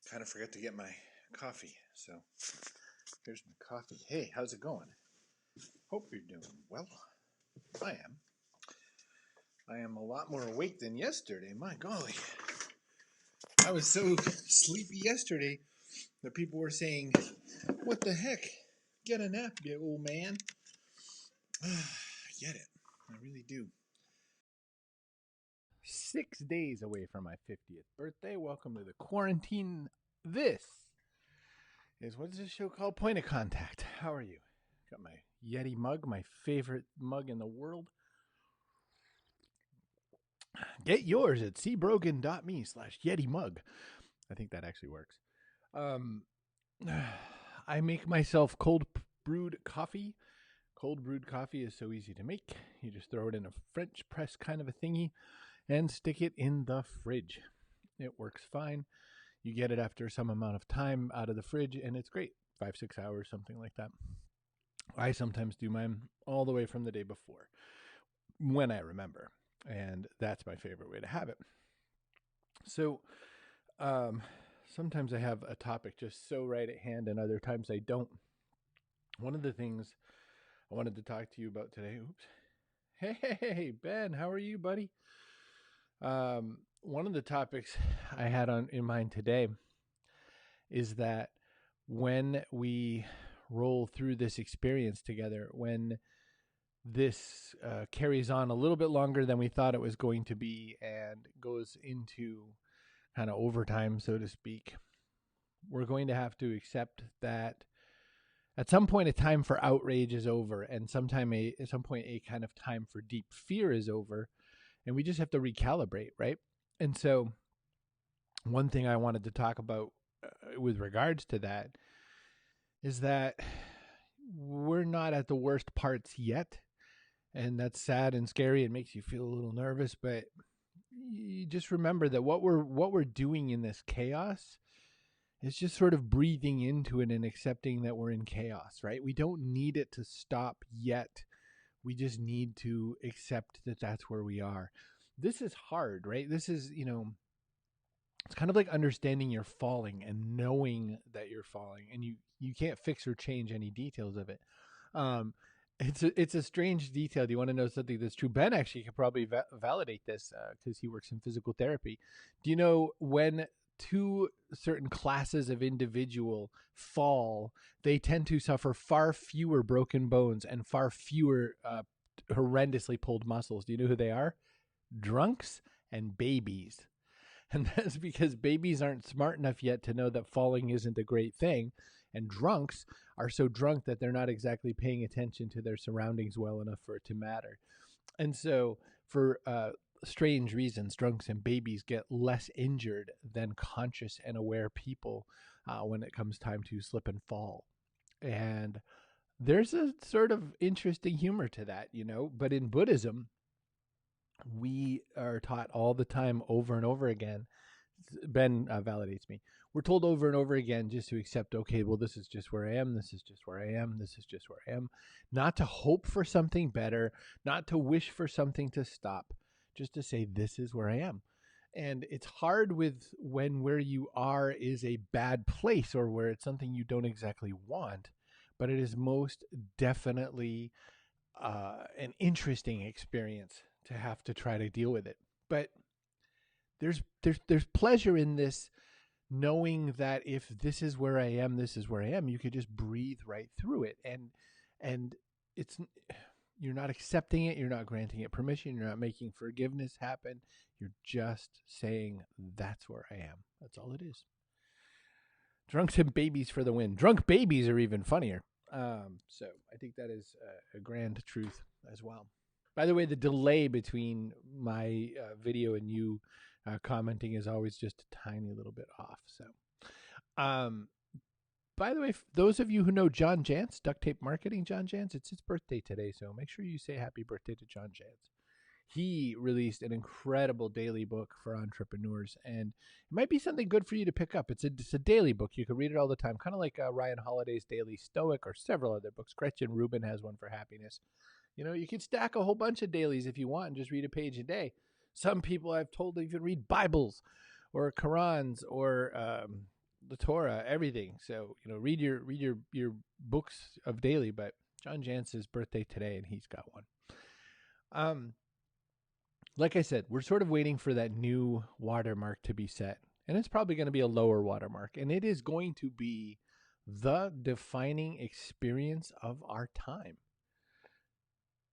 kind of forgot to get my coffee, so here's my coffee. Hey, how's it going? Hope you're doing well. I am. I am a lot more awake than yesterday. My golly. I was so sleepy yesterday that people were saying, "What the heck? Get a nap, you old man." I get it. I really do. 6 days away from my 50th birthday. Welcome to the quarantine. This is, what is this show called? Point of Contact. How are you? Got my Yeti mug, my favorite mug in the world. Get yours at cbrogan.me/Yeti mug. I think that actually works. I make myself cold brewed coffee. Cold brewed coffee is so easy to make. You just throw it in a French press kind of a thingy and stick it in the fridge. It works fine. You get it after some amount of time out of the fridge, and it's great. 5-6 hours, something like that. I sometimes do mine all the way from the day before when I remember, and that's my favorite way to have it. So sometimes I have a topic just so right at hand, and other times I don't. One of the things I wanted to talk to you about today. Oops. Hey, Ben, how are you, buddy? One of the topics I had in mind today is that when we roll through this experience together, when this carries on a little bit longer than we thought it was going to be and goes into kind of overtime, so to speak, we're going to have to accept that at some point a time for outrage is over, and at some point a kind of time for deep fear is over, and we just have to recalibrate, right? And so one thing I wanted to talk about with regards to that is that we're not at the worst parts yet. And that's sad and scary. It makes you feel a little nervous, but you just remember that what we're doing in this chaos is just sort of breathing into it and accepting that we're in chaos, right? We don't need it to stop yet. We just need to accept that that's where we are. This is hard, right? This is, it's kind of like understanding you're falling and knowing that you're falling, and you can't fix or change any details of it. It's a strange detail. Do you want to know something that's true? Ben actually could probably validate this because he works in physical therapy. Do you know when two certain classes of individual fall, they tend to suffer far fewer broken bones and far fewer horrendously pulled muscles? Do you know who they are? Drunks and babies. And that's because babies aren't smart enough yet to know that falling isn't a great thing. And drunks are so drunk that they're not exactly paying attention to their surroundings well enough for it to matter. And so for strange reasons, drunks and babies get less injured than conscious and aware people when it comes time to slip and fall. And there's a sort of interesting humor to that, but in Buddhism, we are taught all the time over and over again. Ben validates me. We're told over and over again just to accept, okay, well, this is just where I am. This is just where I am. This is just where I am. Not to hope for something better, not to wish for something to stop, just to say, this is where I am. And it's hard when where you are is a bad place or where it's something you don't exactly want, but it is most definitely an interesting experience to have to try to deal with it. But there's pleasure in this, knowing that if this is where I am, this is where I am. You could just breathe right through it, and it's, you're not accepting it, you're not granting it permission, you're not making forgiveness happen. You're just saying, that's where I am. That's all it is. Drunks and babies for the win. Drunk babies are even funnier. So I think that is a grand truth as well. By the way, the delay between my video and you commenting is always just a tiny little bit off. So, by the way, those of you who know John Jantz, Duct Tape Marketing, John Jantz, it's his birthday today. So make sure you say happy birthday to John Jantz. He released an incredible daily book for entrepreneurs, and it might be something good for you to pick up. It's a daily book. You can read it all the time, kind of like Ryan Holiday's Daily Stoic or several other books. Gretchen Rubin has one for happiness. You can stack a whole bunch of dailies if you want and just read a page a day. Some people I've told even read Bibles or Qurans or the Torah, everything. So, read your books of daily. But John Jance's birthday today, and he's got one. Like I said, we're sort of waiting for that new watermark to be set. And it's probably going to be a lower watermark. And it is going to be the defining experience of our time.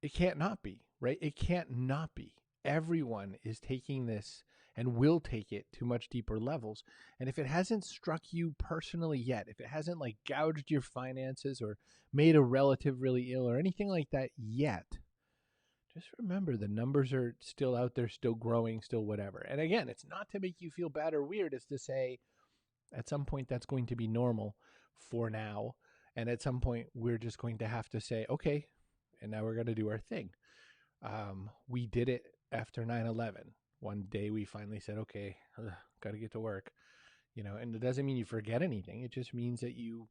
It can't not be, right? It can't not be. Everyone is taking this and will take it to much deeper levels. And if it hasn't struck you personally yet, if it hasn't like gouged your finances or made a relative really ill or anything like that yet, just remember the numbers are still out there, still growing, still whatever. And again, it's not to make you feel bad or weird. It's to say at some point that's going to be normal for now. And at some point we're just going to have to say, okay, and now we're going to do our thing. We did it after 9/11. One day we finally said, okay, got to get to work, and it doesn't mean you forget anything. It just means that you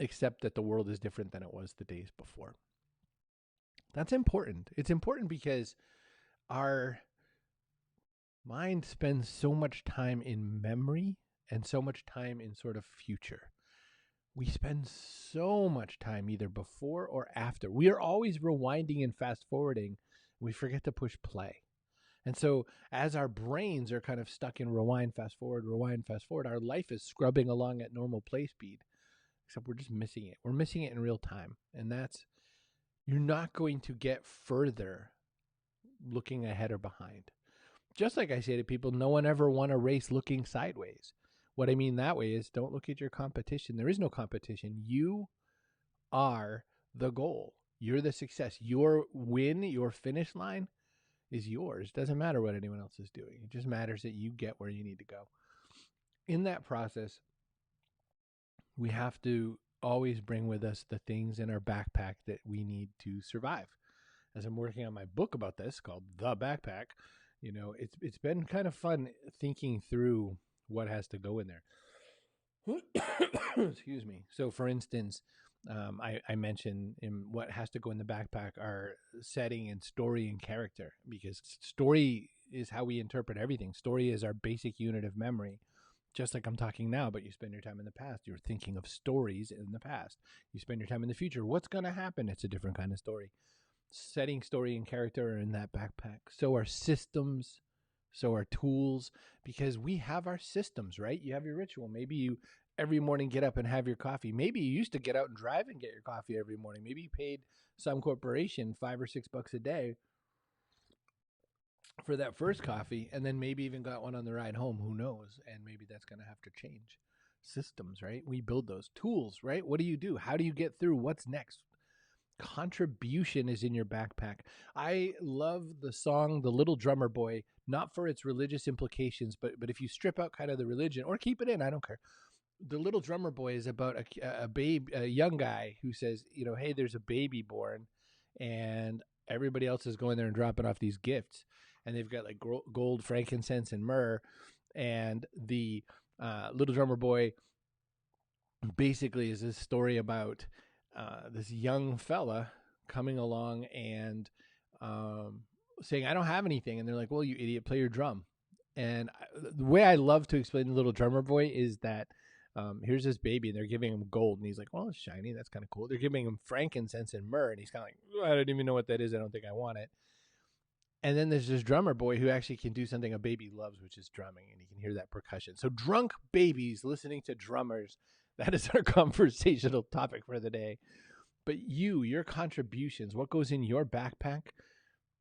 accept that the world is different than it was the days before. That's important. It's important because our mind spends so much time in memory and so much time in sort of future. We spend so much time either before or after. We are always rewinding and fast forwarding. We forget to push play. And so as our brains are kind of stuck in rewind, fast forward, our life is scrubbing along at normal play speed, except we're just missing it. We're missing it in real time. And you're not going to get further looking ahead or behind. Just like I say to people, no one ever won a race looking sideways. What I mean that way is don't look at your competition. There is no competition. You are the goal. You're the success. Your win, your finish line is yours. It doesn't matter what anyone else is doing. It just matters that you get where you need to go. In that process, we have to always bring with us the things in our backpack that we need to survive. As I'm working on my book about this called The Backpack, it's been kind of fun thinking through what has to go in there. Excuse me. So for instance, I mentioned in what has to go in the backpack are setting and story and character, because story is how we interpret everything. Story is our basic unit of memory. Just like I'm talking now, but you spend your time in the past. You're thinking of stories in the past. You spend your time in the future. What's going to happen? It's a different kind of story. Setting, story, and character are in that backpack. So are systems. So are tools, because we have our systems, right? You have your ritual. Maybe you every morning get up and have your coffee. Maybe you used to get out and drive and get your coffee every morning. Maybe you paid some corporation $5 or $6 a day for that first coffee, and then maybe even got one on the ride home. Who knows? And maybe that's going to have to change. Systems, right? We build those tools, right? What do you do? How do you get through? What's next? Contribution is in your backpack. I love the song The Little Drummer Boy, not for its religious implications, but if you strip out kind of the religion or keep it in, I don't care. The Little Drummer Boy is about a young guy who says, hey, there's a baby born, and everybody else is going there and dropping off these gifts, and they've got like gold, frankincense, and myrrh, and the Little Drummer Boy basically is this story about this young fella coming along and saying, I don't have anything. And they're like, well, you idiot, play your drum. And the way I love to explain the Little Drummer Boy is that here's this baby and they're giving him gold. And he's like, well, it's shiny. That's kind of cool. They're giving him frankincense and myrrh. And he's kind of like, I don't even know what that is. I don't think I want it. And then there's this drummer boy who actually can do something a baby loves, which is drumming. And he can hear that percussion. So drunk babies listening to drummers, that is our conversational topic for the day. But your contributions, what goes in your backpack,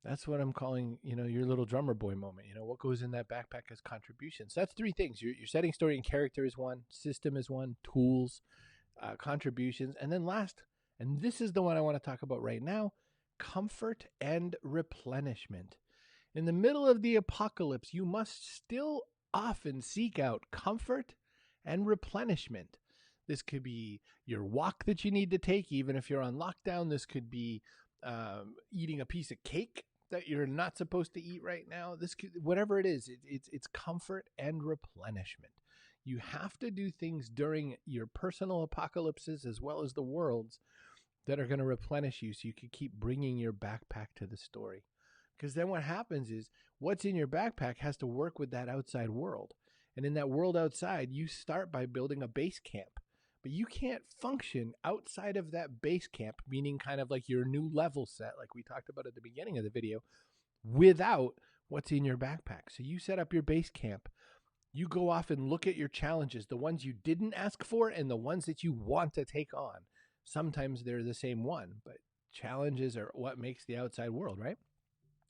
that's what I'm calling, your little drummer boy moment. What goes in that backpack as contributions. That's three things. Your setting, story, and character is one. System is one. Tools, contributions. And then last, and this is the one I want to talk about right now, comfort and replenishment. In the middle of the apocalypse, you must still often seek out comfort and replenishment. This could be your walk that you need to take, even if you're on lockdown. This could be eating a piece of cake that you're not supposed to eat right now. This could, whatever it is, it's comfort and replenishment. You have to do things during your personal apocalypses as well as the world's that are going to replenish you so you can keep bringing your backpack to the story. Because then what happens is what's in your backpack has to work with that outside world. And in that world outside, you start by building a base camp. But you can't function outside of that base camp, meaning kind of like your new level set, like we talked about at the beginning of the video, without what's in your backpack. So you set up your base camp. You go off and look at your challenges, the ones you didn't ask for and the ones that you want to take on. Sometimes they're the same one, but challenges are what makes the outside world, right?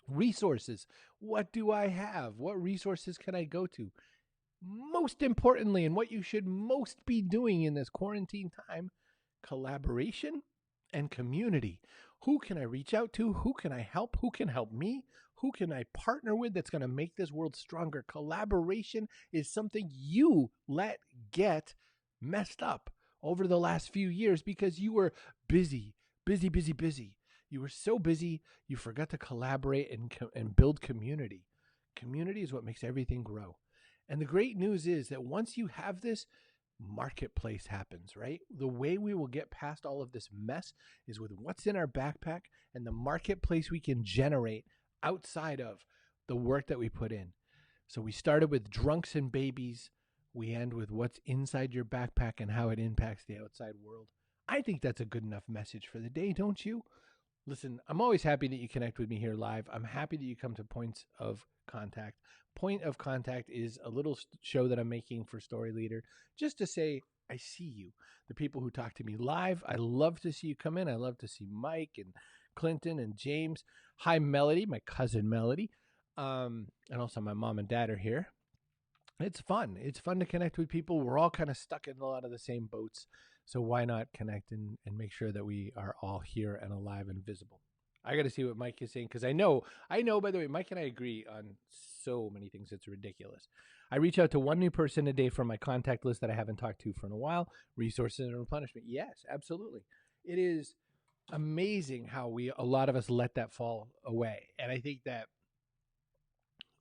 Resources. What do I have? What resources can I go to? Most importantly, and what you should most be doing in this quarantine time, collaboration and community. Who can I reach out to? Who can I help? Who can help me? Who can I partner with that's going to make this world stronger? Collaboration is something you let get messed up over the last few years because you were busy. You were so busy, you forgot to collaborate and build community. Community is what makes everything grow. And the great news is that once you have this, marketplace happens, right? The way we will get past all of this mess is with what's in our backpack and the marketplace we can generate outside of the work that we put in. So we started with drunks and babies. We end with what's inside your backpack and how it impacts the outside world. I think that's a good enough message for the day, don't you? Listen, I'm always happy that you connect with me here live. I'm happy that you come to Points of Contact. Point of Contact is a little show that I'm making for Story Leader just to say, I see you. The people who talk to me live, I love to see you come in. I love to see Mike and Clinton and James. Hi, Melody, my cousin Melody. And also my mom and dad are here. It's fun. It's fun to connect with people. We're all kind of stuck in a lot of the same boats. So why not connect and make sure that we are all here and alive and visible? I got to see what Mike is saying because I know, by the way, Mike and I agree on so many things. It's ridiculous. I reach out to one new person a day from my contact list that I haven't talked to for a while. Resources and replenishment. Yes, absolutely. It is amazing how a lot of us let that fall away. And I think that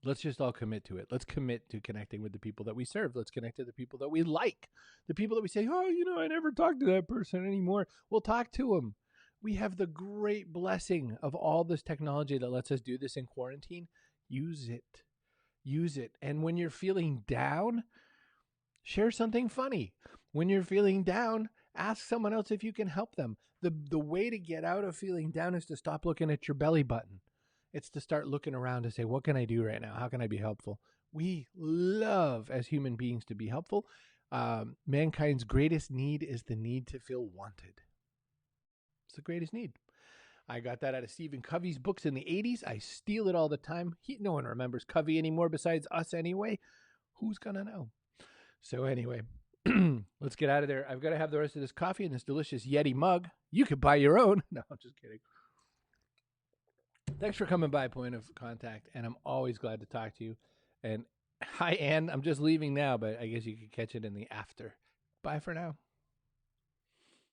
let's just all commit to it. Let's commit to connecting with the people that we serve. Let's connect to the people that we like. The people that we say, oh, I never talk to that person anymore. We'll talk to them. We have the great blessing of all this technology that lets us do this in quarantine. Use it. Use it. And when you're feeling down, share something funny. When you're feeling down, ask someone else if you can help them. The way to get out of feeling down is to stop looking at your belly button. It's to start looking around and say, what can I do right now? How can I be helpful? We love, as human beings, to be helpful. Mankind's greatest need is the need to feel wanted. It's the greatest need. I got that out of Stephen Covey's books in the 80s. I steal it all the time. No one remembers Covey anymore besides us anyway. Who's going to know? So anyway, let's get out of there. I've got to have the rest of this coffee in this delicious Yeti mug. You could buy your own. No, I'm just kidding. Thanks for coming by, Point of Contact, and I'm always glad to talk to you. And hi, Ann. I'm just leaving now, but I guess you could catch it in the after. Bye for now.